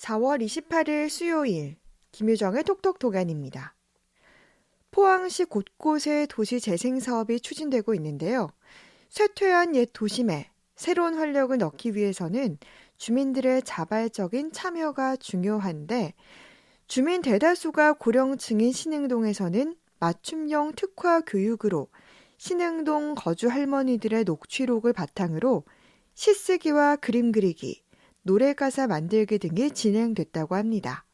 4월 28일 수요일 김유정의 톡톡 도간입니다. 포항시 곳곳에 도시 재생 사업이 추진되고 있는데요. 쇠퇴한 옛 도심에 새로운 활력을 넣기 위해서는 주민들의 자발적인 참여가 중요한데 주민 대다수가 고령층인 신흥동에서는 맞춤형 특화 교육으로 신흥동 거주 할머니들의 녹취록을 바탕으로 시쓰기와 그림 그리기, 노래 가사 만들기 등이 진행됐다고 합니다.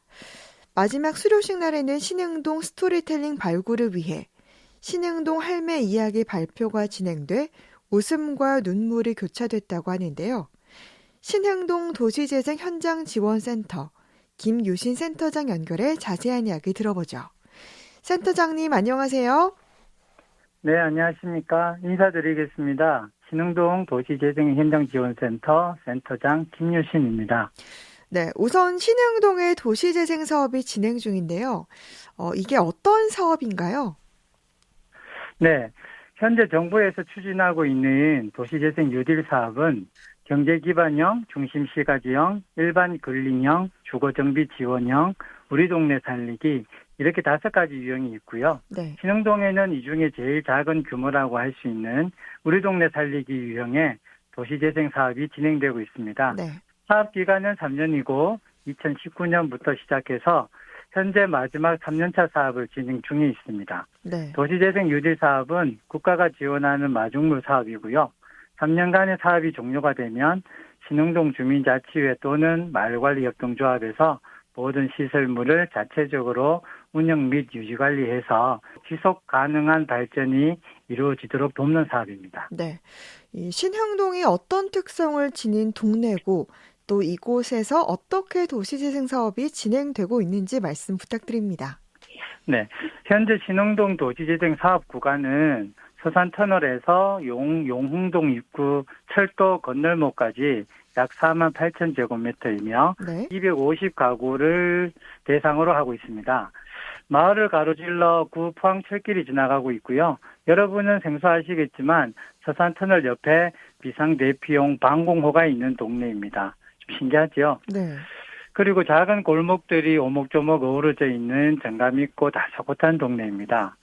마지막 수료식 날에는 신흥동 스토리텔링 발굴을 위해 신흥동 할매 이야기 발표가 진행돼 웃음과 눈물이 교차됐다고 하는데요. 신흥동 도시재생 현장지원센터 김유신 센터장 연결해 자세한 이야기 들어보죠. 센터장님 안녕하세요. 네, 안녕하십니까. 인사드리겠습니다. 신흥동 도시재생 현장지원센터 센터장 김유신입니다. 네, 우선 신흥동의 도시재생 사업이 진행 중인데요. 이게 어떤 사업인가요? 네, 현재 정부에서 추진하고 있는 도시재생 뉴딜 사업은 경제기반형, 중심시가지형, 일반 근린형, 주거정비 지원형, 우리 동네 살리기 이렇게 5가지 유형이 있고요. 네. 신흥동에는 이 중에 제일 작은 규모라고 할 수 있는 우리 동네 살리기 유형의 도시재생 사업이 진행되고 있습니다. 네. 사업 기간은 3년이고 2019년부터 시작해서 현재 마지막 3년차 사업을 진행 중에 있습니다. 네. 도시재생 뉴딜 사업은 국가가 지원하는 마중물 사업이고요. 3년간의 사업이 종료가 되면 신흥동 주민자치회 또는 마을관리협동조합에서 모든 시설물을 자체적으로 운영 및 유지관리해서 지속 가능한 발전이 이루어지도록 돕는 사업입니다. 네. 이 신흥동이 어떤 특성을 지닌 동네고 또 이곳에서 어떻게 도시재생 사업이 진행되고 있는지 말씀 부탁드립니다. 네, 현재 신흥동 도시재생 사업 구간은 서산터널에서 용흥동 입구 철도 건널목까지 약 4만 8천 제곱미터이며 네. 250가구를 대상으로 하고 있습니다. 마을을 가로질러 구 포항철길이 지나가고 있고요. 여러분은 생소하시겠지만 서산터널 옆에 비상대피용 방공호가 있는 동네입니다. 좀 신기하죠? 네. 그리고 작은 골목들이 오목조목 어우러져 있는 정감 있고 다소곳한 동네입니다.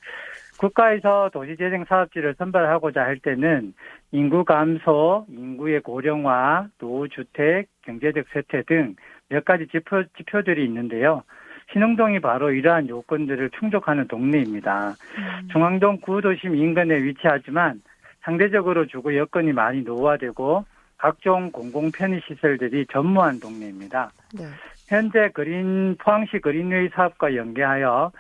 국가에서 도시재생 사업지를 선발하고자 할 때는 인구 감소, 인구의 고령화, 노후주택, 경제적 쇠퇴 등 몇 가지 지표들이 있는데요. 신흥동이 바로 이러한 요건들을 충족하는 동네입니다. 중앙동 구도심 인근에 위치하지만 상대적으로 주거 여건이 많이 노후화되고 각종 공공편의시설들이 전무한 동네입니다. 네. 현재 포항시 그린웨이 사업과 연계하여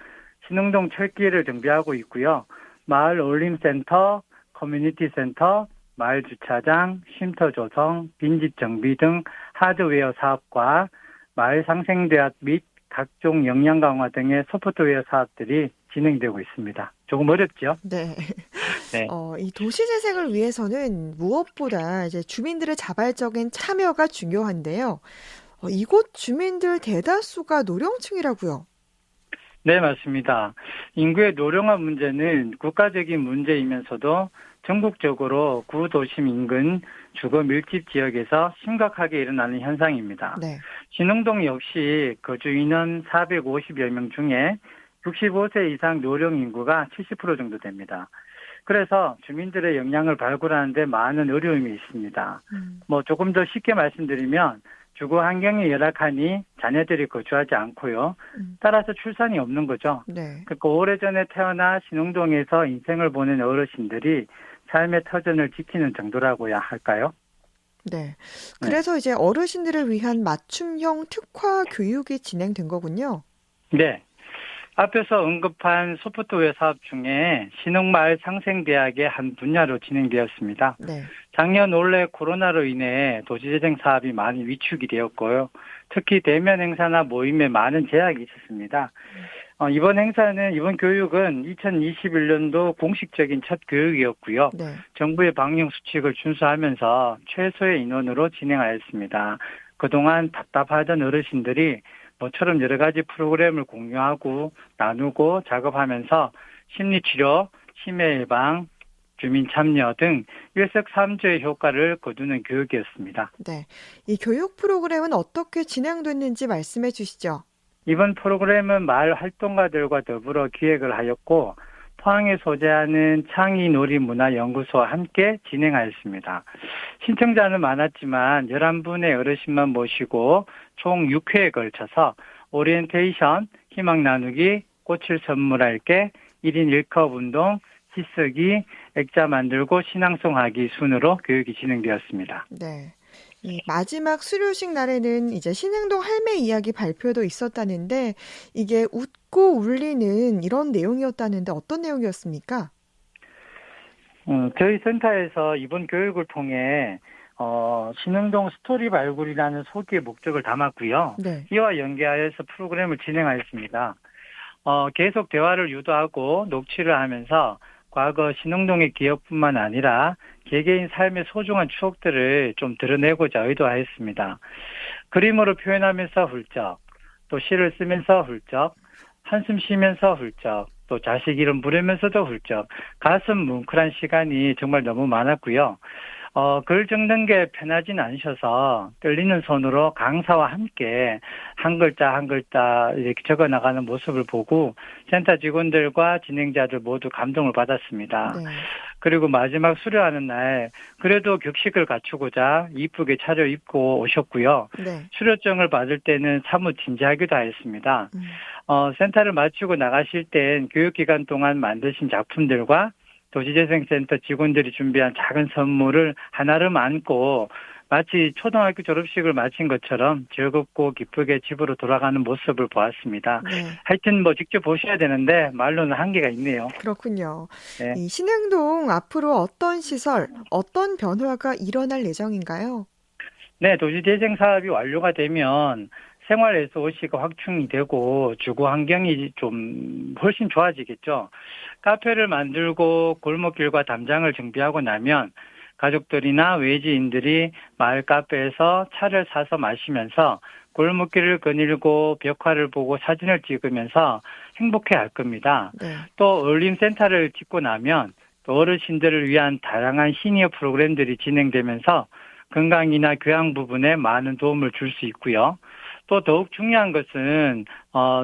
신흥동 철길을 정비하고 있고요. 마을 어울림센터, 커뮤니티센터, 마을 주차장, 쉼터 조성, 빈집 정비 등 하드웨어 사업과 마을 상생대학 및 각종 역량 강화 등의 소프트웨어 사업들이 진행되고 있습니다. 조금 어렵죠? 네. 네. 이 도시재생을 위해서는 무엇보다 이제 주민들의 자발적인 참여가 중요한데요. 이곳 주민들 대다수가 노령층이라고요. 네, 맞습니다. 인구의 노령화 문제는 국가적인 문제이면서도 전국적으로 구도심 인근 주거 밀집 지역에서 심각하게 일어나는 현상입니다. 네. 신흥동 역시 거주 인원 450여 명 중에 65세 이상 노령 인구가 70% 정도 됩니다. 그래서 주민들의 역량을 발굴하는 데 많은 어려움이 있습니다. 조금 더 쉽게 말씀드리면 주거 환경이 열악하니 자녀들이 거주하지 않고요. 따라서 출산이 없는 거죠. 네. 그러니까 오래전에 태어나 신흥동에서 인생을 보낸 어르신들이 삶의 터전을 지키는 정도라고야 할까요? 네. 그래서 이제 어르신들을 위한 맞춤형 특화 교육이 진행된 거군요. 네. 앞에서 언급한 소프트웨어 사업 중에 신흥마을 상생대학의 한 분야로 진행되었습니다. 네. 작년 올해 코로나로 인해 도시재생 사업이 많이 위축이 되었고요. 특히 대면 행사나 모임에 많은 제약이 있었습니다. 이번 교육은 2021년도 공식적인 첫 교육이었고요. 네. 정부의 방역 수칙을 준수하면서 최소의 인원으로 진행하였습니다. 그동안 답답하던 어르신들이 모처럼 여러 가지 프로그램을 공유하고 나누고 작업하면서 심리치료, 치매 예방, 주민 참여 등 일석삼조의 효과를 거두는 교육이었습니다. 네. 이 교육 프로그램은 어떻게 진행됐는지 말씀해 주시죠. 이번 프로그램은 마을 활동가들과 더불어 기획을 하였고 포항에 소재하는 창의놀이문화연구소와 함께 진행하였습니다. 신청자는 많았지만 11분의 어르신만 모시고 총 6회에 걸쳐서 오리엔테이션, 희망 나누기, 꽃을 선물할게, 1인 1컵 운동, 시쓰기, 액자 만들고 신앙송하기 순으로 교육이 진행되었습니다. 네. 이 마지막 수료식 날에는 이제 신흥동 할매 이야기 발표도 있었다는데 이게 웃고 울리는 이런 내용이었다는데 어떤 내용이었습니까? 저희 센터에서 이번 교육을 통해 신흥동 스토리 발굴이라는 소기의 목적을 담았고요. 네. 이와 연계하여서 프로그램을 진행하였습니다. 계속 대화를 유도하고 녹취를 하면서 과거 신흥동의 기억뿐만 아니라 개개인 삶의 소중한 추억들을 좀 드러내고자 의도하였습니다. 그림으로 표현하면서 훌쩍, 또 시를 쓰면서 훌쩍, 한숨 쉬면서 훌쩍, 또 자식 이름 부르면서도 훌쩍, 가슴 뭉클한 시간이 정말 너무 많았고요. 글 적는 게 편하진 않으셔서 떨리는 손으로 강사와 함께 한 글자 한 글자 이렇게 적어 나가는 모습을 보고 센터 직원들과 진행자들 모두 감동을 받았습니다. 네. 그리고 마지막 수료하는 날 그래도 격식을 갖추고자 이쁘게 차려입고 오셨고요. 네. 수료증을 받을 때는 사뭇 진지하기도 하였습니다. 센터를 마치고 나가실 땐 교육기간 동안 만드신 작품들과 도시재생센터 직원들이 준비한 작은 선물을 하나름 안고 마치 초등학교 졸업식을 마친 것처럼 즐겁고 기쁘게 집으로 돌아가는 모습을 보았습니다. 네. 하여튼 직접 보셔야 되는데 말로는 한계가 있네요. 그렇군요. 네. 이 신흥동 앞으로 어떤 시설, 어떤 변화가 일어날 예정인가요? 네, 도시재생 사업이 완료가 되면 생활 SOC가 확충이 되고 주거 환경이 좀 훨씬 좋아지겠죠. 카페를 만들고 골목길과 담장을 정비하고 나면 가족들이나 외지인들이 마을 카페에서 차를 사서 마시면서 골목길을 거닐고 벽화를 보고 사진을 찍으면서 행복해 할 겁니다. 네. 또 어울림센터를 짓고 나면 또 어르신들을 위한 다양한 시니어 프로그램들이 진행되면서 건강이나 교양 부분에 많은 도움을 줄 수 있고요. 또 더욱 중요한 것은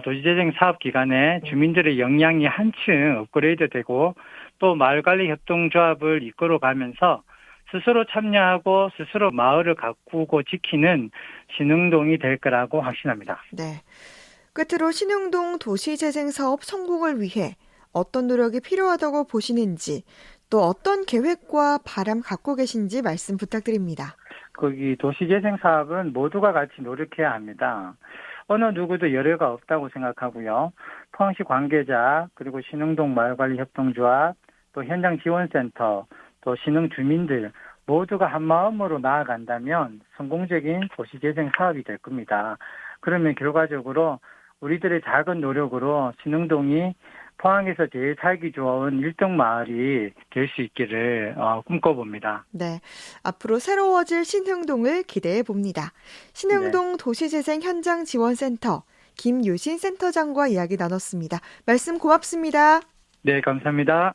도시재생 사업 기간에 주민들의 역량이 한층 업그레이드되고 또 마을관리협동조합을 이끌어가면서 스스로 참여하고 스스로 마을을 가꾸고 지키는 신흥동이 될 거라고 확신합니다. 네. 끝으로 신흥동 도시재생 사업 성공을 위해 어떤 노력이 필요하다고 보시는지 또 어떤 계획과 바람 갖고 계신지 말씀 부탁드립니다. 거기 도시재생 사업은 모두가 같이 노력해야 합니다. 어느 누구도 여려가 없다고 생각하고요. 포항시 관계자 그리고 신흥동 마을관리협동조합 또 현장 지원센터 또 신흥 주민들 모두가 한 마음으로 나아간다면 성공적인 도시재생 사업이 될 겁니다. 그러면 결과적으로 우리들의 작은 노력으로 신흥동이 포항에서 제일 살기 좋은 1등 마을이 될 수 있기를 꿈꿔봅니다. 네. 앞으로 새로워질 신흥동을 기대해 봅니다. 신흥동 도시재생 현장 지원센터 김유신 센터장과 이야기 나눴습니다. 말씀 고맙습니다. 네, 감사합니다.